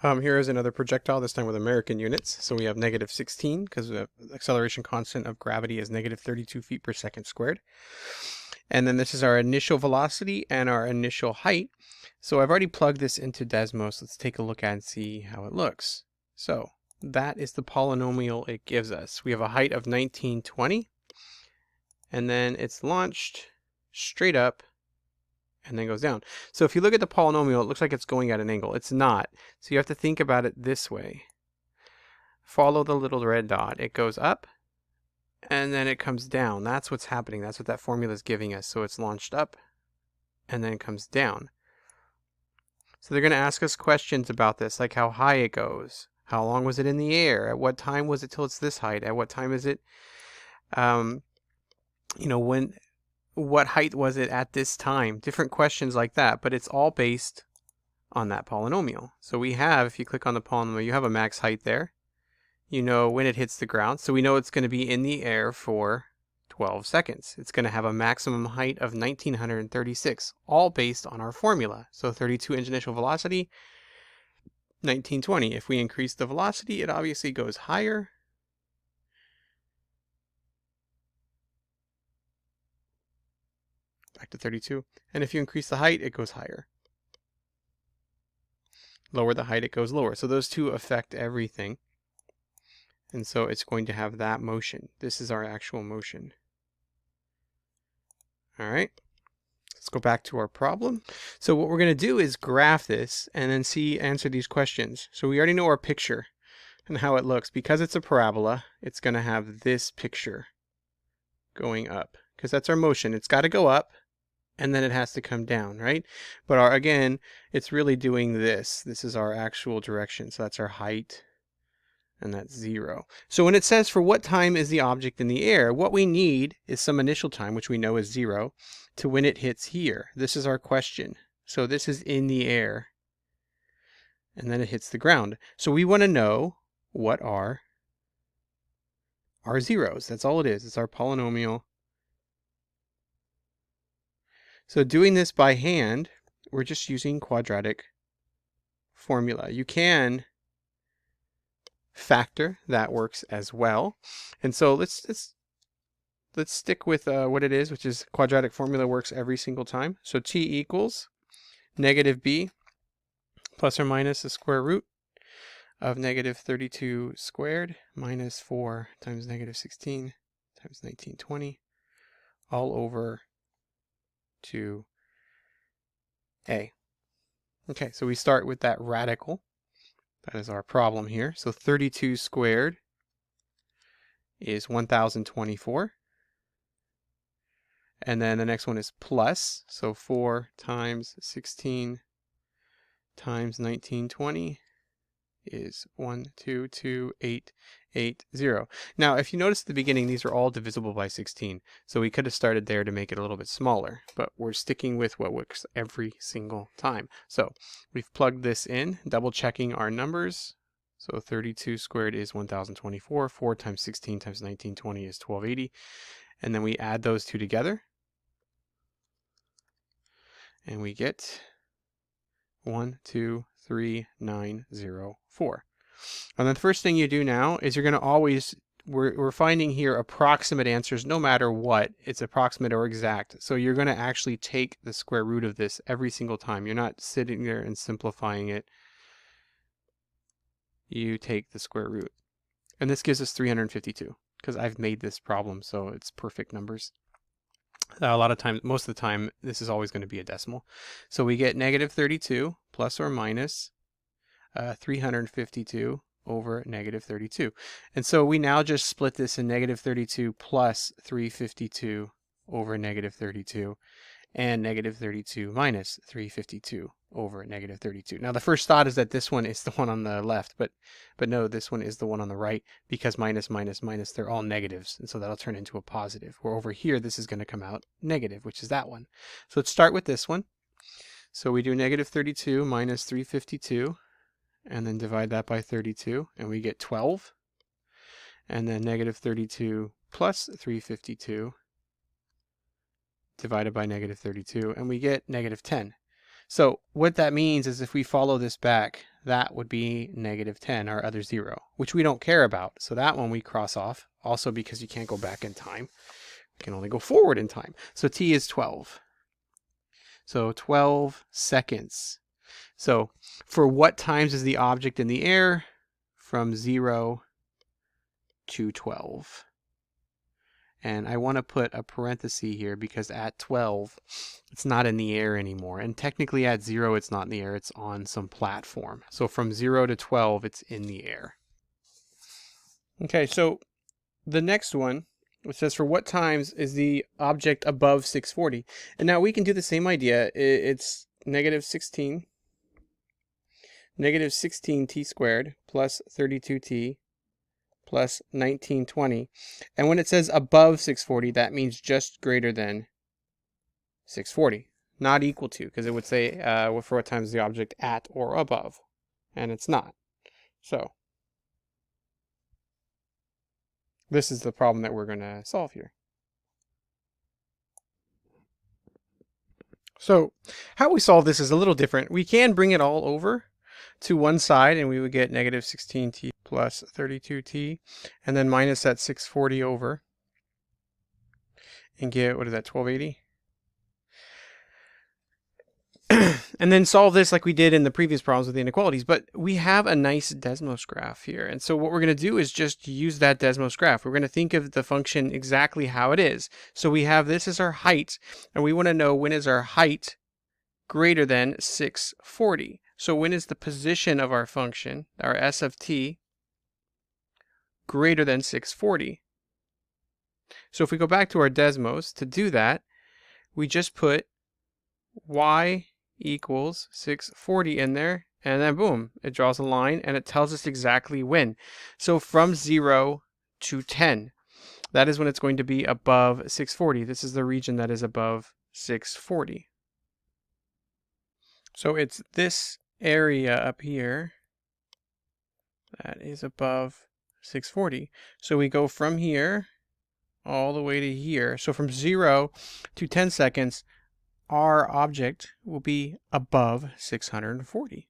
Here is another projectile, this time with American units. So we have negative 16 because the acceleration constant of gravity is negative 32 feet per second squared. And then this is our initial velocity and our initial height. So I've already plugged this into Desmos. Let's take a look at and see how it looks. So that is the polynomial it gives us. We have a height of 1920, and then it's launched straight up and then goes down. So if you look at the polynomial, it looks like it's going at an angle. It's not. So you have to think about it this way. Follow the little red dot. It goes up and then it comes down. That's what's happening. That's what that formula is giving us. So it's launched up and then it comes down. So they're going to ask us questions about this, like how high it goes. How long was it in the air? At what time was it till it's this height? At what time is it, what height was it at this time? Different questions like that, but it's all based on that polynomial. So we have, if you click on the polynomial, you have a max height there. You know when it hits the ground, so we know it's going to be in the air for 12 seconds. It's going to have a maximum height of 1936, all based on our formula. So 32 inch initial velocity, 1920. If we increase the velocity, it obviously goes higher. Back to 32. And if you increase the height, it goes higher. Lower the height, it goes lower. So those two affect everything. And so it's going to have that motion. This is our actual motion. All right. Let's go back to our problem. So what we're going to do is graph this and then answer these questions. So we already know our picture and how it looks. Because it's a parabola, it's going to have this picture going up, because that's our motion. It's got to go up and then it has to come down, right? But again, it's really doing this. This is our actual direction. So that's our height, and that's 0. So when it says for what time is the object in the air, what we need is some initial time, which we know is 0, to when it hits here. This is our question. So this is in the air, and then it hits the ground. So we want to know what are our zeros. That's all it is. It's our polynomial. So doing this by hand, we're just using quadratic formula. You can factor, that works as well. And so let's stick with what it is, which is quadratic formula works every single time. So t equals negative b plus or minus the square root of negative 32 squared minus 4 times negative 16 times 1920 all over 2a. Okay, so we start with that radical. That is our problem here. So 32 squared is 1024. And then the next one is plus. So 4 times 16 times 1920 is 122,880. Now, if you notice at the beginning, these are all divisible by 16. So we could have started there to make it a little bit smaller, but we're sticking with what works every single time. So we've plugged this in, double checking our numbers. So 32 squared is 1024. 4 times 16 times 1920 is 1280. And then we add those two together, and we get 123,904. And then the first thing you do now is you're going to always, we're finding here approximate answers no matter what. It's approximate or exact. So you're going to actually take the square root of this every single time. You're not sitting there and simplifying it. You take the square root. And this gives us 352 because I've made this problem, so it's perfect numbers. A lot of times, most of the time, this is always going to be a decimal. So we get negative 32 plus or minus 352 over negative 32. And so we now just split this in negative 32 plus 352 over negative 32 and negative 32 minus 352 over negative 32. Now the first thought is that this one is the one on the left, but no, this one is the one on the right, because minus, minus, minus, they're all negatives, and so that'll turn into a positive. Where over here, this is going to come out negative, which is that one. So let's start with this one. So we do negative 32 minus 352, and then divide that by 32, and we get 12. And then negative 32 plus 352 divided by negative 32, and we get negative 10. So what that means is if we follow this back, that would be negative 10, our other 0, which we don't care about. So that one we cross off, also because you can't go back in time. You can only go forward in time. So t is 12. So 12 seconds. So for what times is the object in the air? From 0 to 12. And I want to put a parenthesis here because at 12, it's not in the air anymore. And technically at 0, it's not in the air. It's on some platform. So from 0 to 12, it's in the air. Okay, so the next one, which says for what times is the object above 640? And now we can do the same idea. It's negative 16 t squared plus 32t plus 1920. And when it says above 640, that means just greater than 640, not equal to, because it would say for what time is the object at or above, and it's not. So this is the problem that we're going to solve here. So how we solve this is a little different. We can bring it all over to one side, and we would get negative 16t plus 32t, and then minus that 640 over, and get, what is that, 1280? And then solve this like we did in the previous problems with the inequalities. But we have a nice Desmos graph here. And so what we're going to do is just use that Desmos graph. We're going to think of the function exactly how it is. So we have this as our height, and we want to know when is our height greater than 640. So when is the position of our function, our s of t, greater than 640? So if we go back to our Desmos, to do that, we just put y equals 640 in there, and then boom, it draws a line and it tells us exactly when. So from 0 to 10, that is when it's going to be above 640. This is the region that is above 640. So it's this area up here that is above 640. So we go from here all the way to here. So from 0 to 10 seconds, our object will be above 640.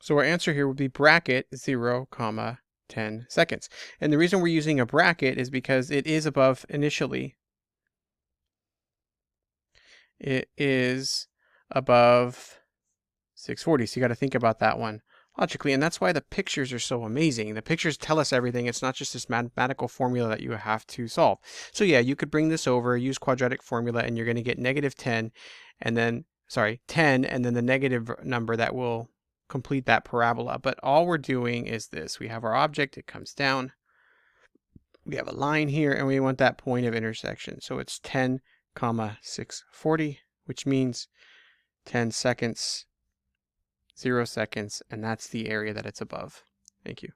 So our answer here would be bracket 0, 10 seconds. And the reason we're using a bracket is because it is above initially. It is above 640. So you got to think about that one logically, and that's why the pictures are so amazing. The pictures tell us everything. It's not just this mathematical formula that you have to solve. So yeah, you could bring this over, use quadratic formula, and you're going to get negative 10, and then, 10, and then the negative number that will complete that parabola. But all we're doing is this. We have our object, it comes down. We have a line here, and we want that point of intersection. So it's 10, 640, which means 10 seconds, 0 seconds, and that's the area that it's above. Thank you.